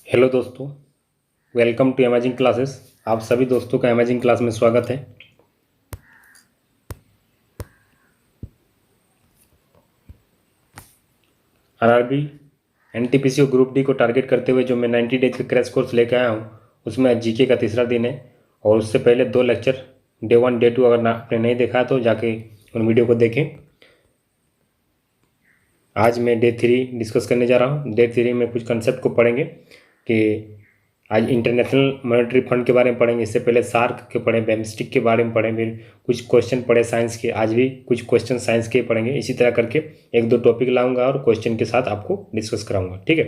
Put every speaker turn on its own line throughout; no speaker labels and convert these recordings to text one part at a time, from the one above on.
Hello दोस्तों, welcome to amazing classes. आप सभी दोस्तों का अमेजिंग क्लास में स्वागत है। आरआरबी एनटीपीसी और ग्रुप डी को टारगेट करते हुए जो मैं 90 डेज का क्रैश कोर्स लेकर आया हूँ, उसमें आज जीके का तीसरा दिन है। और उससे पहले 2 लेक्चर डे 1 डे 2 अगर आपने नहीं देखा तो जाके उन वीडियो को देखें। आज मैं डे 3 डिस्कस करने जा रहा हूँ। डे 3 में कुछ कंसेप्ट को पढ़ेंगे कि आज इंटरनेशनल मॉनेटरी फंड के बारे में पढ़ेंगे। इससे पहले सार्क के पढ़े, बेमस्टिक के बारे में पढ़े, फिर कुछ क्वेश्चन पढ़े साइंस के। आज भी कुछ क्वेश्चन साइंस के पढ़ेंगे। इसी तरह करके एक दो टॉपिक लाऊंगा और क्वेश्चन के साथ आपको डिस्कस कराऊंगा, ठीक है।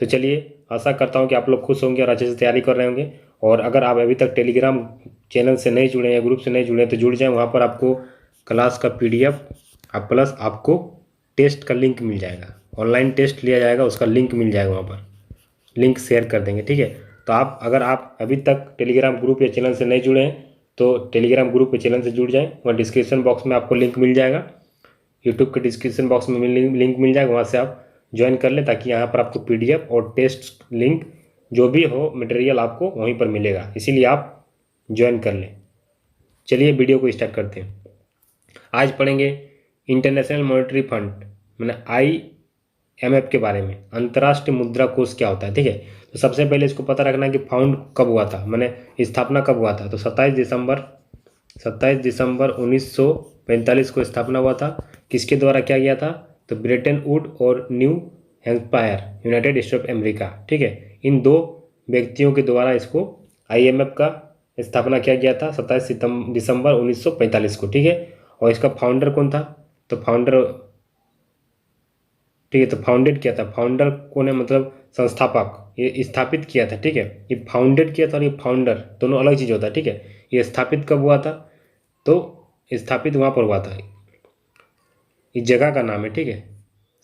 तो चलिए, आशा करता हूँ कि आप लोग खुश होंगे और अच्छे से तैयारी कर रहे होंगे। और अगर आप अभी तक टेलीग्राम चैनल से नहीं जुड़े या ग्रुप से नहीं जुड़े तो जुड़ जाएँ। वहाँ पर आपको क्लास का PDF प्लस आपको टेस्ट का लिंक मिल जाएगा। ऑनलाइन टेस्ट लिया जाएगा, उसका लिंक मिल जाएगा। वहाँ पर लिंक शेयर कर देंगे, ठीक है। तो अगर आप अभी तक टेलीग्राम ग्रुप या चैनल से नहीं जुड़े हैं तो टेलीग्राम ग्रुप या चैनल से जुड़ जाएं। वहाँ डिस्क्रिप्शन बॉक्स में आपको लिंक मिल जाएगा। यूट्यूब के डिस्क्रिप्शन बॉक्स में लिंक मिल जाएगा, वहाँ से आप ज्वाइन कर लें, ताकि यहाँ पर आपको PDF और टेस्ट लिंक जो भी हो मटेरियल आपको वहीं पर मिलेगा। इसीलिए आप ज्वाइन कर लें। चलिए वीडियो को स्टार्ट करते हैं। आज पढ़ेंगे इंटरनेशनल मॉनेटरी फंड मैंने IMF के बारे में। अंतर्राष्ट्रीय मुद्रा कोष क्या होता है, ठीक है। तो सबसे पहले इसको पता रखना है कि फाउंड कब हुआ था, मैंने स्थापना कब हुआ था। तो 27 दिसंबर 1945 को स्थापना हुआ था। किसके द्वारा किया गया था, तो ब्रेटन वुड और new Hampshire, United state of America, ठीक है। इन दो व्यक्तियों के द्वारा इसको IMF का स्थापना किया गया था 27 दिसंबर 1945 को, ठीक है। और इसका फाउंडर कौन था, तो फाउंडर, ठीक है। तो फाउंडेड किया था, फाउंडर कौन है, मतलब संस्थापक, ये स्थापित किया था, ठीक है। ये फाउंडेड किया था और ये फाउंडर दोनों अलग चीज़ होता है, ठीक है। ये स्थापित कब हुआ था, तो स्थापित वहाँ पर हुआ था। इस जगह का नाम है, ठीक है।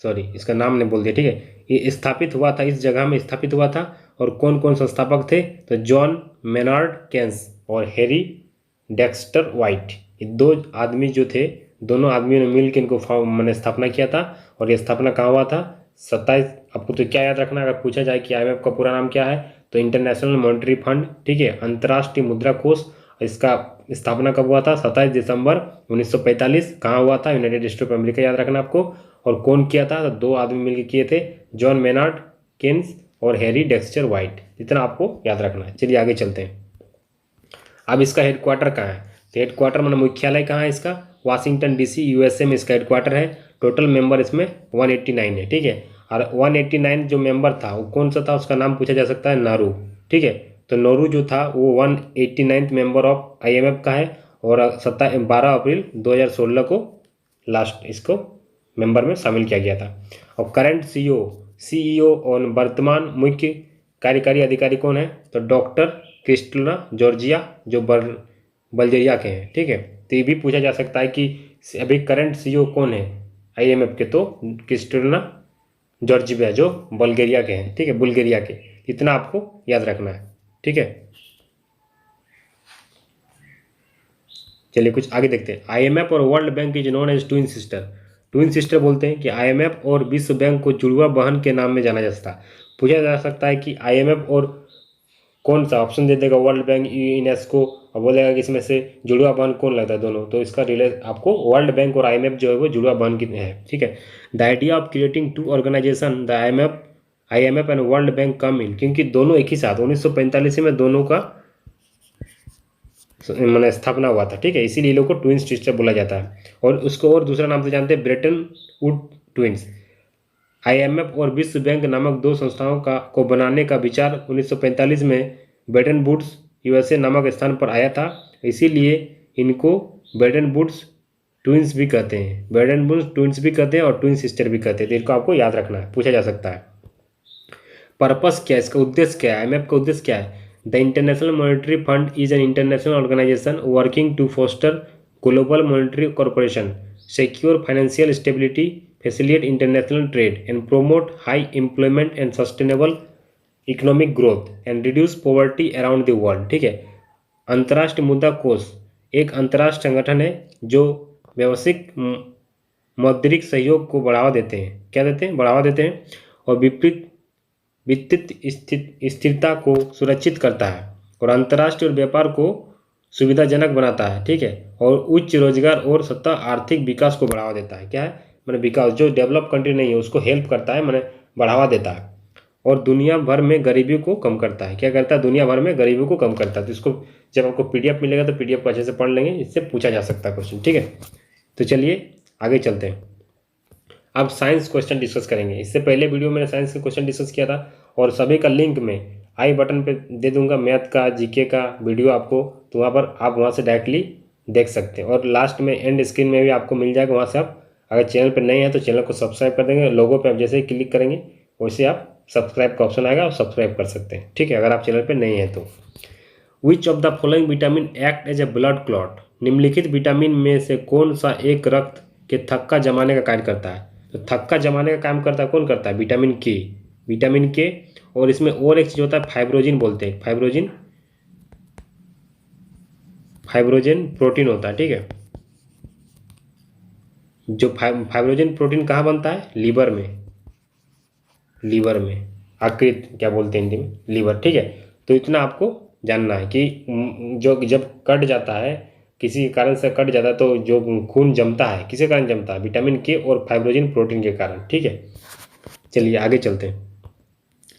सॉरी, इसका नाम ने बोल दिया, ठीक है। ये स्थापित हुआ था, इस जगह में स्थापित हुआ था। और कौन कौन संस्थापक थे, तो जॉन मेनार्ड केन्स और हैरी डेक्स्टर वाइट। ये दो आदमी जो थे, दोनों आदमियों ने मिल के इनको मैंने स्थापना किया था। और ये स्थापना कहाँ हुआ था, 27, आपको तो क्या याद रखना, अगर पूछा जाए कि IMF का पूरा नाम क्या है, तो इंटरनेशनल मॉनेटरी फंड, ठीक है, अंतर्राष्ट्रीय मुद्रा कोष। इसका स्थापना कब हुआ था, 27 दिसंबर 1945। कहाँ हुआ था, यूनाइटेड स्टेट ऑफ अमेरिका, याद रखना आपको। और कौन किया था, तो दो आदमी मिलकर किए थे, जॉन मेनार्ड केन्स और हैरी डेक्स्टर वाइट। इतना आपको याद रखना है। चलिए आगे चलते हैं। अब इसका हेडक्वार्टर कहाँ है, तो हेडक्वार्टर मतलब मुख्यालय कहाँ है इसका, वाशिंगटन DC USA में इसका हेडक्वार्टर है। टोटल मेंबर इसमें 189 है, ठीक है। और 189 जो मेंबर था वो कौन सा था, उसका नाम पूछा जा सकता है, नारू, ठीक है। तो नारू जो था वो 189th मेंबर ऑफ IMF का है। और 12 अप्रैल 2016 को लास्ट इसको मेंबर में शामिल किया गया था। और करंट CEO और वर्तमान मुख्य कार्यकारी अधिकारी कौन है, तो डॉक्टर क्रिस्टलिना जॉर्जिया, जो बल्गेरिया के हैं, ठीक है। तो ये भी पूछा जा सकता है कि अभी करंट CEO कौन है IMF के, तो क्रिस्टलिना जॉर्जिया, जो बल्गेरिया के हैं, ठीक है, बुल्गारिया के। इतना आपको याद रखना है, ठीक है। चलिए कुछ आगे देखते हैं। IMF और world bank is known as twin sister. Twin sister बोलते हैं कि IMF और विश्व बैंक को जुड़वा बहन के नाम में जाना जाता है। पूछा जा सकता है कि IMF और कौन सा ऑप्शन दे देगा, वर्ल्ड बैंक, यूनेस्को, और बोलेगा कि इसमें से जुड़वा बहन कौन लगता है दोनों, तो इसका रिलेट आपको वर्ल्ड बैंक और IMF जो है वो जुड़वा बहन की है, ठीक है। The idea of creating two organization, the IMF and world bank come in, क्योंकि दोनों एक ही साथ 1945 में दोनों का मैंने स्थापना हुआ था, ठीक है। इसीलिए लोग को ट्विंस सिस्टर बोला जाता है। और उसको और दूसरा नाम से जानते हैं, ब्रेटन वुड ट्विंस। IMF और विश्व बैंक नामक दो संस्थाओं को बनाने का विचार 1945 में ब्रेटन वुड्स USA नामक स्थान पर आया था। इसीलिए इनको ब्रेटन वुड्स ट्विंस भी कहते हैं, ब्रेटन वुड्स ट्विंस भी कहते हैं और ट्विन सिस्टर भी कहते हैं। तो इनको आपको याद रखना है, पूछा जा सकता है। पर्पस क्या है, इसका उद्देश्य क्या है, IMF का उद्देश्य क्या है। The international monetary fund is an international organisation working to foster global monetary corporation, secure financial stability, facilitate international trade, and promote high employment and sustainable economic growth, and reduce poverty around the world, ठीक है। अंतर्राष्ट्रीय मुद्रा कोष एक अंतर्राष्ट्रीय संगठन है जो व्यावसायिक मौद्रिक सहयोग को बढ़ावा देते हैं, क्या देते हैं, बढ़ावा देते हैं। और वित्तीय स्थिरता को सुरक्षित करता है और अंतर्राष्ट्रीय व्यापार को सुविधाजनक बनाता है, ठीक है। और उच्च रोजगार और सतत आर्थिक विकास को बढ़ावा देता है। क्या है, मैंने विकास, जो डेवलप कंट्री नहीं है उसको हेल्प करता है, मैंने बढ़ावा देता है। और दुनिया भर में गरीबी को कम करता है। क्या करता है, दुनिया भर में गरीबी को कम करता है। तो इसको जब आपको पीडीएफ मिलेगा तो पीडीएफ को अच्छे से पढ़ लेंगे, इससे पूछा जा सकता है क्वेश्चन, ठीक है। तो चलिए आगे चलते हैं। अब साइंस क्वेश्चन डिस्कस करेंगे। इससे पहले वीडियो में मैंने साइंस के क्वेश्चन डिस्कस किया था और सभी का लिंक मैं आई बटन पे दे दूंगा, मैथ का, जीके का वीडियो आपको, तो वहाँ पर आप वहाँ से डायरेक्टली देख सकते हैं। और लास्ट में एंड स्क्रीन में भी आपको मिल जाएगा, वहाँ से आप अगर चैनल पर नए हैं तो चैनल को सब्सक्राइब कर देंगे। लोगों पर आप जैसे ही क्लिक करेंगे वैसे आप सब्सक्राइब का ऑप्शन आएगा, आप सब्सक्राइब कर सकते हैं, ठीक है, अगर आप चैनल पर नए हैं तो। Which of the following vitamin act as a blood clot, निम्नलिखित विटामिन में से कौन सा एक रक्त के थक्का जमाने का कार्य करता है। तो थक्का जमाने का काम करता है, कौन करता है, विटामिन के, विटामिन के। और इसमें और एक चीज होता है फाइब्रोजिन बोलते हैं, फाइब्रोजिन, फाइब्रोजिन प्रोटीन होता है, ठीक है। जो फाइब्रोजिन प्रोटीन कहाँ बनता है, लीवर में, लीवर में, आकृत क्या बोलते हैं हिंदी में, लीवर, ठीक है। तो इतना आपको जानना है कि जो जब कट जाता है, किसी कारण से कट जाता है तो जो खून जमता है किसके कारण जमता है, विटामिन के और फाइब्रोजिन प्रोटीन के कारण, ठीक है। चलिए आगे चलते हैं।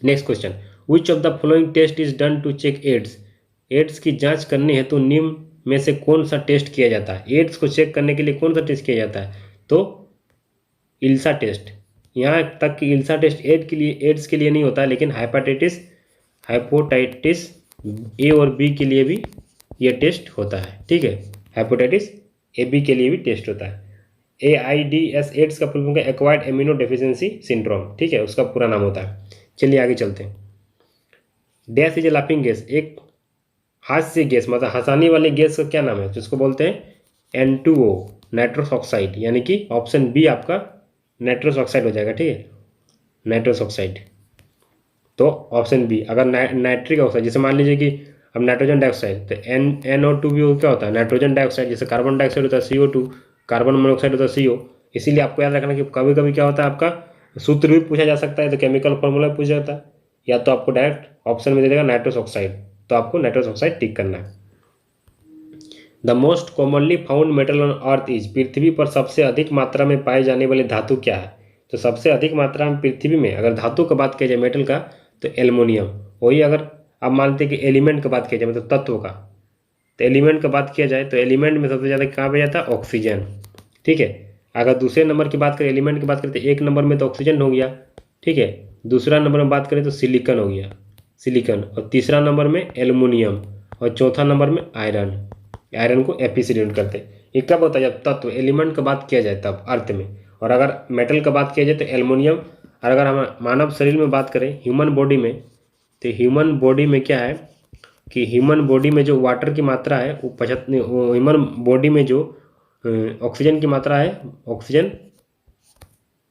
Next question, which of the following test is done to check AIDS, AIDS की जांच करनी है तो निम्न में से कौन सा टेस्ट किया जाता है। एड्स को चेक करने के लिए कौन सा टेस्ट किया जाता है, तो इल्सा टेस्ट। यहाँ तक कि इल्सा टेस्ट एड्स के लिए नहीं होता है, लेकिन हेपेटाइटिस ए और बी के लिए भी ये टेस्ट होता है, ठीक है। हेपेटाइटिस ए बी के लिए भी टेस्ट होता है। AIDS एड्स का फुल फॉर्म है एक्वायर्ड एमिनो डेफिशिएंसी सिंड्रोम, ठीक है, उसका पूरा नाम होता है। चलिए आगे चलते हैं। Dash is a laughing gas, एक हास्य गैस, मतलब हंसाने वाली गैस का क्या नाम है, जिसको बोलते हैं N2O, नाइट्रस ऑक्साइड, यानी कि ऑप्शन बी आपका नाइट्रस ऑक्साइड हो जाएगा, ठीक है, नाइट्रस ऑक्साइड। तो ऑप्शन बी, अगर नाइट्रिक ऑक्साइड, जैसे मान लीजिए कि अब नाइट्रोजन डाइऑक्साइड, तो NO2 भी क्या होता है, नाइट्रोजन डाइऑक्साइड। जैसे कार्बन डाइऑक्साइड होता है CO2, कार्बन मोनोऑक्साइड होता है CO। इसीलिए आपको याद रखना कि कभी कभी क्या होता है, आपका सूत्र भी पूछा जा सकता है, तो केमिकल फॉर्मूला पूछा जाता है, या तो आपको डायरेक्ट ऑप्शन में दे देगा नाइट्रस ऑक्साइड, तो आपको नाइट्रस ऑक्साइड टिक करना है। The most commonly found metal on earth is, पृथ्वी पर सबसे अधिक मात्रा में पाई जाने वाली धातु क्या है। तो सबसे अधिक मात्रा में पृथ्वी में अगर धातु का बात किया जाए मेटल का, तो एल्युमिनियम। वही अगर आप मानते हैं कि एलिमेंट का बात किया जाए, मतलब तत्व का, तो एलिमेंट का बात किया जाए तो एलिमेंट में सबसे ज़्यादा कहाँ पे जाता है, ऑक्सीजन, ठीक है। अगर दूसरे नंबर की बात करें, एलिमेंट की बात करें, तो एक नंबर में तो ऑक्सीजन हो गया, ठीक है। दूसरा नंबर में बात करें तो सिलिकॉन हो गया, सिलिकॉन। और तीसरा नंबर में एल्युमिनियम, और चौथा नंबर में आयरन, आयरन को Fe से डिनोट करते हैं। ये कब होता है, जब तत्व एलिमेंट का बात किया जाए तब अर्थ में। और अगर मेटल का बात किया जाए तो एल्युमिनियम। और अगर हम मानव शरीर में बात करें, ह्यूमन बॉडी में, तो ह्यूमन बॉडी में क्या है कि ह्यूमन बॉडी में जो वाटर की मात्रा है वो ह्यूमन बॉडी में जो ऑक्सीजन की मात्रा है, ऑक्सीजन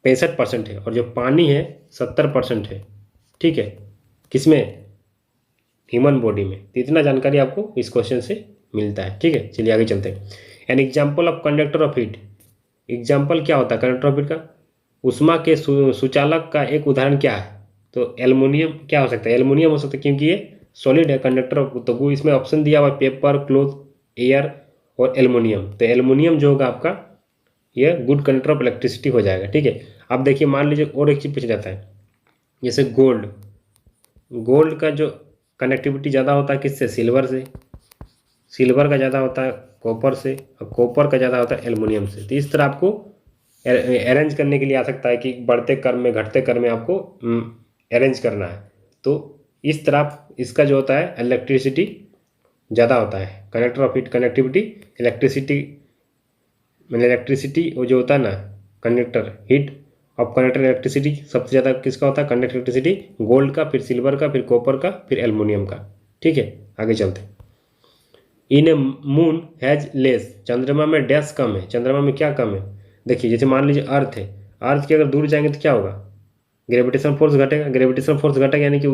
65% है, और जो पानी है 70% है, ठीक है, किसमें, ह्यूमन बॉडी में। तो इतना जानकारी आपको इस क्वेश्चन से मिलता है, ठीक है। चलिए आगे चलते हैं। An example of conductor of heat, example क्या होता है कंडक्टर ऑफ हीट का, उष्मा के सुचालक का एक उदाहरण क्या है, तो एल्युमिनियम क्या हो सकता है, एल्युमिनियम हो सकता है, क्योंकि ये सॉलिड है कंडक्टर। तो वो इसमें ऑप्शन दिया हुआ है पेपर, क्लोथ, एयर और एल्युमिनियम। तो एल्युमिनियम जो होगा आपका, ये गुड कंडक्टर ऑफ इलेक्ट्रिसिटी हो जाएगा, ठीक है। अब देखिए, मान लीजिए और एक चीज़ पूछा जाता है, जैसे गोल्ड, गोल्ड का जो कनेक्टिविटी ज़्यादा होता है किससे, सिल्वर से, सिल्वर का ज़्यादा होता है कॉपर से, और कॉपर का ज़्यादा होता है एल्युमिनियम से। तो इस तरह आपको अरेंज करने के लिए आ सकता है कि बढ़ते क्रम में घटते क्रम में आपको अरेंज करना है। तो इस तरह इसका जो होता है इलेक्ट्रिसिटी ज़्यादा होता है, conductor of heat connectivity, electricity, मैंने इलेक्ट्रिसिटी वो जो होता है ना, conductor heat of conductor electricity सबसे ज़्यादा किसका होता है, कंडक्टर इलेक्ट्रिसिटी, गोल्ड का, फिर सिल्वर का, फिर कॉपर का, फिर एल्युमिनियम का, ठीक है। आगे चलते हैं। इन ए मून हैज लेस, चंद्रमा में डैश कम है, चंद्रमा में क्या कम है, देखिए जैसे मान लीजिए अर्थ है, अर्थ के अगर दूर जाएंगे तो क्या होगा, ग्रेविटेशन फोर्स घटेगा, ग्रेविटेशन फोर्स घटेगा यानी कि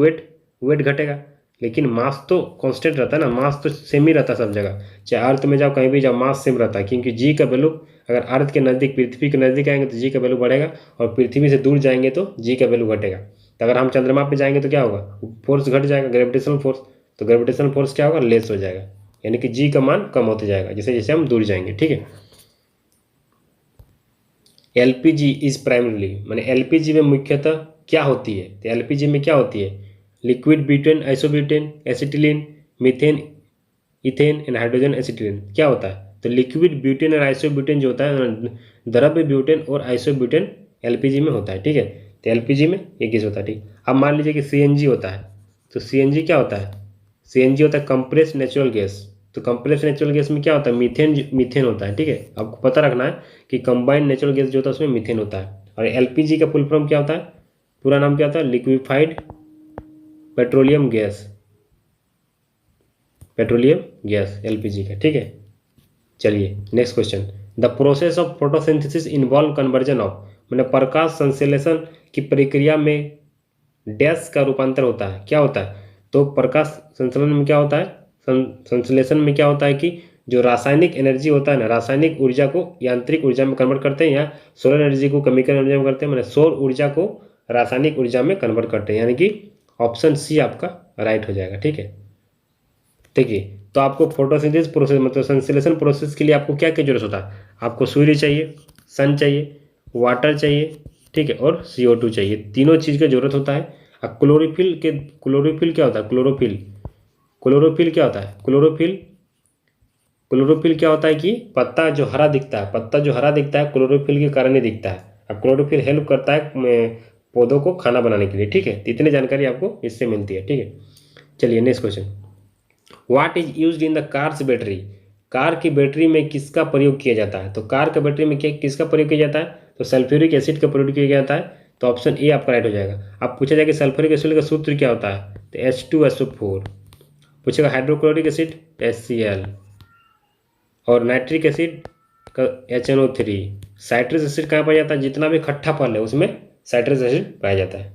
वेट घटेगा। लेकिन मास तो कांस्टेंट रहता है ना, मास तो सेम ही रहता है सब जगह, चाहे अर्थ में जाओ कहीं भी जाओ मास सेम रहता है, क्योंकि जी का वैल्यू अगर अर्थ के नज़दीक, पृथ्वी के नज़दीक आएंगे तो जी का वैल्यू बढ़ेगा, और पृथ्वी से दूर जाएंगे तो जी का वैल्यू घटेगा। तो अगर हम चंद्रमा पे जाएंगे तो क्या होगा, फोर्स घट जाएगा, ग्रेविटेशनल फोर्स। तो ग्रेविटेशनल फोर्स क्या होगा, लेस हो जाएगा, यानी कि जी का मान कम होते जाएगा जैसे जैसे हम दूर जाएंगे, ठीक है। एलपीजी इज प्राइमरली, मैंने एलपीजी में मुख्यतः क्या होती है, तो एलपीजी में क्या होती है, liquid butane, isobutane, acetylene, methane, ethane and hydrogen acetylene क्या होता है। तो लिक्विड ब्यूटेन और आइसोब्यूटेन जो होता है, द्रव्य ब्यूटेन और आइसोब्यूटेन एलपीजी में होता है, ठीक है। तो एलपीजी में ये गैस होता है, ठीक। अब मान लीजिए कि सीएनजी होता है, तो सीएनजी क्या होता है, सीएनजी होता है कंप्रेस्ड नेचुरल गैस। तो कंप्रेस्ड नेचुरल गैस में क्या होता है, मीथेन, मीथेन होता है, ठीक है। आपको पता रखना है कि कंबाइंड नेचुरल गैस जो होता है उसमें मीथेन होता है। और एलपीजी का फुल फॉर्म क्या होता है, पूरा नाम क्या होता है, liquefied petroleum gas, petroleum gas LPG का, ठीक है। चलिए next question, the process of photosynthesis involve conversion of, मैंने प्रकाश संश्लेषण की प्रक्रिया में डैश का रूपांतर होता है, क्या होता है। तो प्रकाश संश्लेषण में क्या होता है, संश्लेषण में क्या होता है कि जो रासायनिक एनर्जी होता है ना, रासायनिक ऊर्जा को यांत्रिक ऊर्जा में कन्वर्ट करते हैं, या सोलर एनर्जी को केमिकल एनर्जी में करते हैं, मैंने सौर ऊर्जा को रासायनिक ऊर्जा में कन्वर्ट करते हैं, यानी कि ऑप्शन सी आपका राइट हो जाएगा, ठीक है। देखिए, तो आपको फोटोसिंथेसिस प्रोसेस मतलब संश्लेषण प्रोसेस के लिए आपको क्या क्या जरूरत होता है, आपको सूर्य चाहिए, सन चाहिए, वाटर चाहिए, ठीक है, और CO2 चाहिए, तीनों चीज़ का जरूरत होता है। अब क्लोरोफिल क्या होता है, क्लोरोफिल क्या होता है, क्लोरोफिल क्या होता है कि पत्ता जो हरा दिखता है, क्लोरोफिल के कारण ही दिखता है। अब क्लोरोफिल हेल्प करता है पौधों को खाना बनाने के लिए, ठीक है। तो इतनी जानकारी आपको इससे मिलती है, ठीक है। चलिए next question, what is used in the cars battery, car की बैटरी में किसका प्रयोग किया जाता है। तो कार का बैटरी में किसका प्रयोग किया जाता है, तो सल्फ्यूरिक एसिड का प्रयोग किया जाता है। तो ऑप्शन ए आपका राइट हो जाएगा। अब पूछा जाएगा सल्फ्यूरिक एसिड का सूत्र क्या होता है, तो H2SO4। पूछेगा हाइड्रोक्लोरिक एसिड HCl, और नाइट्रिक एसिड का HNO3। साइट्रिक एसिड कहाँ पाया जाता है, जितना भी खट्टा फल है उसमें साइट्रिक एसिड पाया जाता है।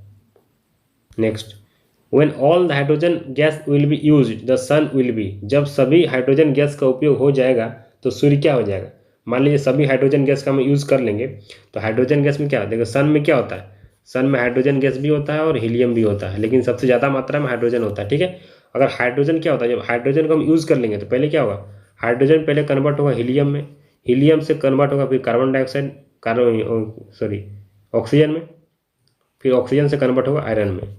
Next, when all the hydrogen gas will be used the sun will be, जब सभी हाइड्रोजन गैस का उपयोग हो जाएगा तो सूर्य क्या हो जाएगा। मान लीजिए सभी हाइड्रोजन गैस का हम यूज़ कर लेंगे, तो हाइड्रोजन गैस में क्या, देखो सन में क्या होता है, सन में हाइड्रोजन गैस भी होता है और हीलियम भी होता है, लेकिन सबसे ज़्यादा मात्रा में हाइड्रोजन होता है, ठीक है। अगर हाइड्रोजन क्या होता है, जब हाइड्रोजन को हम यूज़ कर लेंगे तो पहले क्या होगा, हाइड्रोजन पहले कन्वर्ट होगा हीलियम में, हीलियम से कन्वर्ट होगा फिर कार्बन डाइऑक्साइड, ऑक्सीजन में, फिर ऑक्सीजन से कन्वर्ट होगा आयरन में,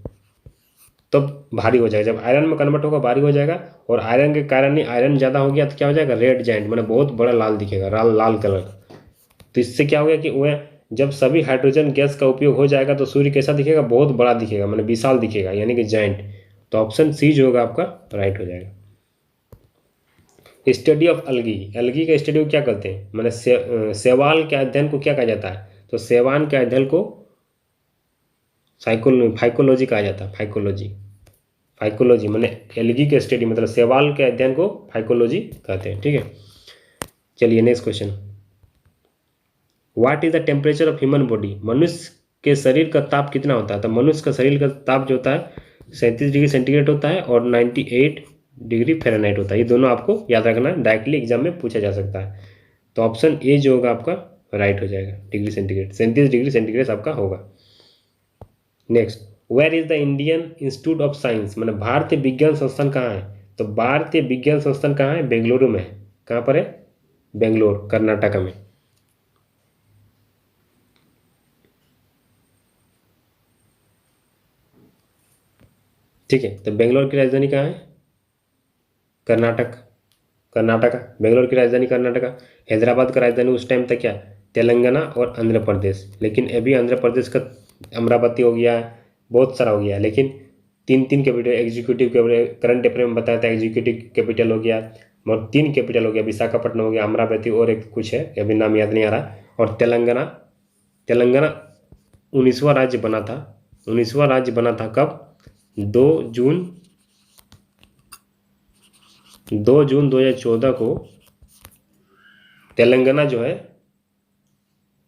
तब भारी हो जाएगा। जब आयरन में कन्वर्ट होगा भारी हो जाएगा, और आयरन के कारण ही आयरन ज़्यादा हो गया तो क्या हो जाएगा, रेड जाइंट, मैंने बहुत बड़ा लाल दिखेगा, लाल कलर का। तो इससे क्या हो गया कि वह जब सभी हाइड्रोजन गैस का उपयोग हो जाएगा तो सूर्य कैसा दिखेगा, बहुत बड़ा दिखेगा, मैंने विशाल दिखेगा, यानी कि जाइंट। तो ऑप्शन सी जो होगा आपका राइट हो जाएगा। स्टडी ऑफ एल्गी, एल्गी का स्टडी को क्या कहते हैं, मैंने शैवाल के अध्ययन को क्या कहा जाता है, तो शैवाल के अध्ययन को फाइकोलॉजी कहा जाता है, फाइकोलॉजी मैंने एल्गी के स्टडी मतलब शैवाल के अध्ययन को फाइकोलॉजी कहते हैं, ठीक है। चलिए next question, what is the temperature of human body, मनुष्य के शरीर का ताप कितना होता है। तो मनुष्य का शरीर का ताप जो होता है 37 डिग्री सेंटीग्रेड होता है और 98 डिग्री फ़ारेनहाइट होता है। ये दोनों आपको याद रखना है, डायरेक्टली एग्जाम में पूछा जा सकता है। तो ऑप्शन ए जो होगा आपका राइट हो जाएगा, डिग्री सेंटीग्रेड 37 डिग्री सेंटीग्रेड आपका होगा। Next, where is the Indian Institute of Science, मतलब भारतीय विज्ञान संस्थान कहाँ है। तो भारतीय विज्ञान संस्थान कहाँ है, बेंगलुरु में है। कहाँ पर है, बेंगलोर कर्नाटक में। ठीक है, तो बेंगलोर की राजधानी कहाँ है, कर्नाटक, कर्नाटका। बेंगलोर की राजधानी कर्नाटका। हैदराबाद का राजधानी उस टाइम तक क्या, तेलंगाना और आंध्र प्रदेश, लेकिन अभी आंध्र प्रदेश का अमरावती हो गया, बहुत सारा हो गया, लेकिन तीन तीन capital executive capital, current affair में बताया था एग्जीक्यूटिव कैपिटल हो गया, और 3 कैपिटल हो गया, विशाखापट्टनम हो गया, अमरावती और एक कुछ है अभी नाम याद नहीं आ रहा। और तेलंगाना, तेलंगाना 19वां राज्य बना था, 19वां राज्य बना था कब, 2 जून 2014 को तेलंगाना जो है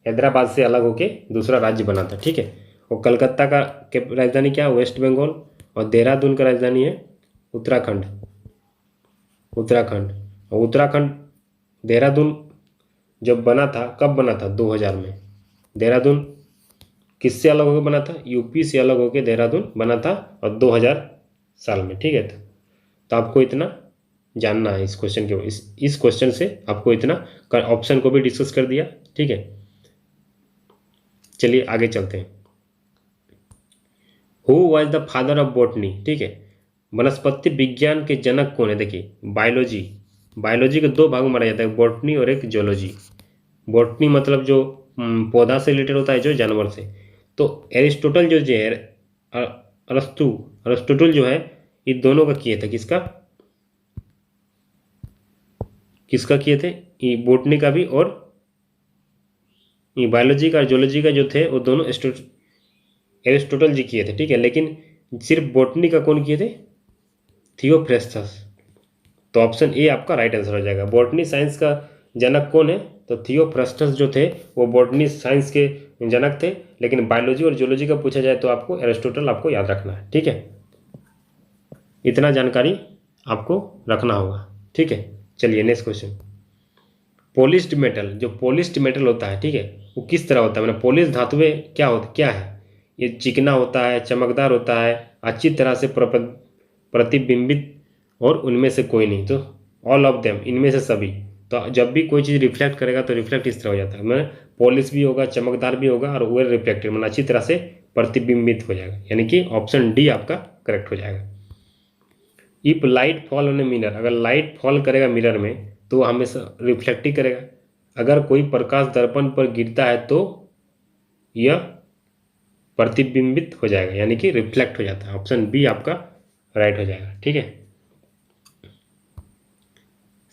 हैदराबाद से अलग होके दूसरा राज्य बना था, ठीक है। और कलकत्ता का राजधानी क्या है, वेस्ट बंगाल, और देहरादून का राजधानी है उत्तराखंड, और उत्तराखंड देहरादून जब बना था, कब बना था, 2000 में। देहरादून किससे अलग होकर बना था? यूपी से अलग होकर देहरादून बना था और 2000 साल में, ठीक है। तो आपको इतना जानना है इस क्वेश्चन के, इस क्वेश्चन से आपको इतना, ऑप्शन को भी डिस्कस कर दिया, ठीक है। चलिए आगे चलते हैं। Who was the father of botany, ठीक है। वनस्पति विज्ञान के जनक कौन है? देखिए बायोलॉजी, बायोलॉजी के दो भाग में माना जाता है, बॉटनी और एक जोलॉजी। बॉटनी मतलब जो पौधा से रिलेटेड होता है, जो जानवर से। तो एरिस्टोटल जो है, अरस्तुटल जो है, ये दोनों का किए थे। किसका किसका किए थे? ये बॉटनी का भी और ये बायोलॉजी का, जोलॉजी का जो थे वो दोनों एरिस्टोटल जी किए थे, ठीक है। लेकिन सिर्फ बॉटनी का कौन किए थे? थियोफ्रेस्टस। तो ऑप्शन ए आपका राइट आंसर हो जाएगा। बॉटनी साइंस का जनक कौन है? तो थियोफ्रेस्टस जो थे वो बॉटनी साइंस के जनक थे। लेकिन बायोलॉजी और जियोलॉजी का पूछा जाए तो आपको एरिस्टोटल आपको याद रखना है, ठीक है। इतना जानकारी आपको रखना होगा, ठीक है। चलिए नेक्स्ट क्वेश्चन। पॉलिश्ड मेटल, जो पॉलिश्ड मेटल होता है, ठीक है, वो किस तरह होता है? मतलब पॉलिश धातुएं क्या है? ये चिकना होता है, चमकदार होता है, अच्छी तरह से प्रतिबिंबित, और उनमें से कोई नहीं। तो ऑल ऑफ देम, इनमें से सभी। तो जब भी कोई चीज़ रिफ्लेक्ट करेगा तो रिफ्लेक्ट इस तरह हो जाता है, मतलब पॉलिश भी होगा, चमकदार भी होगा, और वेल रिफ्लेक्टेड, मतलब अच्छी तरह से प्रतिबिंबित हो जाएगा। यानी कि ऑप्शन डी आपका करेक्ट हो जाएगा। If light fall on a mirror, अगर लाइट फॉल करेगा मिरर में तो हमेशा रिफ्लेक्ट ही करेगा। अगर कोई प्रकाश दर्पण पर गिरता है तो यह प्रतिबिंबित हो जाएगा, यानी कि रिफ्लेक्ट हो जाता है। ऑप्शन बी आपका राइट हो जाएगा, ठीक है।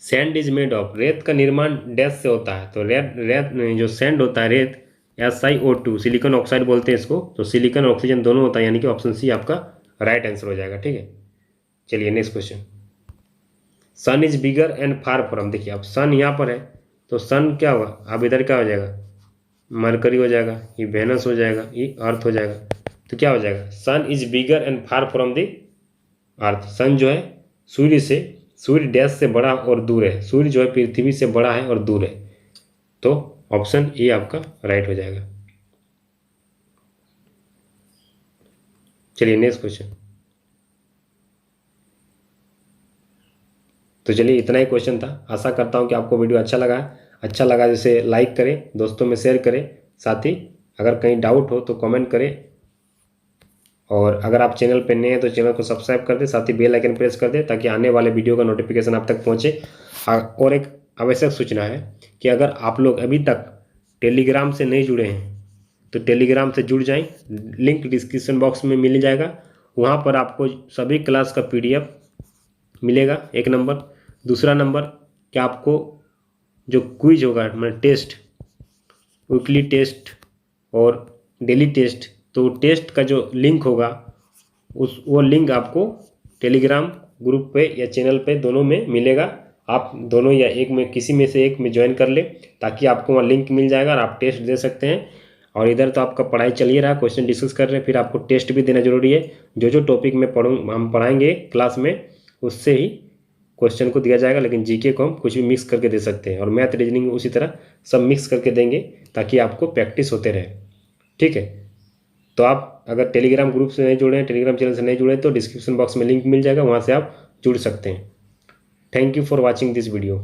सैंड इज मेड ऑफ, रेत का निर्माण डैश से होता है। तो रेत रेत जो सैंड होता है, रेत SiO2, सिलिकॉन ऑक्साइड बोलते हैं इसको। तो सिलिकॉन ऑक्सीजन दोनों होता है, यानी कि ऑप्शन सी आपका राइट आंसर हो जाएगा, ठीक है। चलिए next question. Sun is bigger and far from, देखिए अब सन यहाँ पर है तो सन क्या होगा? अब इधर क्या हो जाएगा? मरकरी हो जाएगा, ये वेनस हो जाएगा, ये अर्थ हो जाएगा। तो क्या हो जाएगा? Sun is bigger and far from the earth. Sun जो है सूर्य डैश से बड़ा और दूर है। सूर्य जो है पृथ्वी से बड़ा है और दूर है। तो ऑप्शन ए आपका राइट हो जाएगा। चलिए नेक्स्ट क्वेश्चन। तो चलिए इतना ही क्वेश्चन था। आशा करता हूँ कि आपको वीडियो अच्छा लगा जैसे लाइक करें, दोस्तों में शेयर करें। साथ ही अगर कहीं डाउट हो तो कमेंट करें, और अगर आप चैनल पर नए हैं तो चैनल को सब्सक्राइब कर दें, साथ ही बेल आइकन प्रेस कर दें ताकि आने वाले वीडियो का नोटिफिकेशन आप तक पहुँचे। और एक आवश्यक सूचना है कि अगर आप लोग अभी तक टेलीग्राम से नहीं जुड़े हैं तो टेलीग्राम से जुड़ जाएं। लिंक डिस्क्रिप्शन बॉक्स में मिल जाएगा। वहाँ पर आपको सभी क्लास का PDF मिलेगा, एक नंबर। दूसरा नंबर कि आपको जो क्विज होगा, मतलब टेस्ट, वीकली टेस्ट और डेली टेस्ट, तो टेस्ट का जो लिंक होगा वो लिंक आपको टेलीग्राम ग्रुप पे या चैनल पे दोनों में मिलेगा। आप दोनों या एक में, किसी में से एक में ज्वाइन कर ले ताकि आपको वहाँ लिंक मिल जाएगा और आप टेस्ट दे सकते हैं। और इधर तो आपका पढ़ाई चल ही रहा, क्वेश्चन डिस्कस कर रहे हैं, फिर आपको टेस्ट भी देना जरूरी है। जो टॉपिक में हम पढ़ाएंगे क्लास में उससे ही क्वेश्चन को दिया जाएगा, लेकिन जीके को हम कुछ भी मिक्स करके दे सकते हैं, और मैथ रीजनिंग उसी तरह सब मिक्स करके देंगे ताकि आपको प्रैक्टिस होते रहे, ठीक है। तो आप अगर टेलीग्राम ग्रुप से नहीं जुड़े हैं, टेलीग्राम चैनल से नहीं जुड़े, तो डिस्क्रिप्शन बॉक्स में लिंक मिल जाएगा, वहाँ से आप जुड़ सकते हैं। Thank you for watching this video.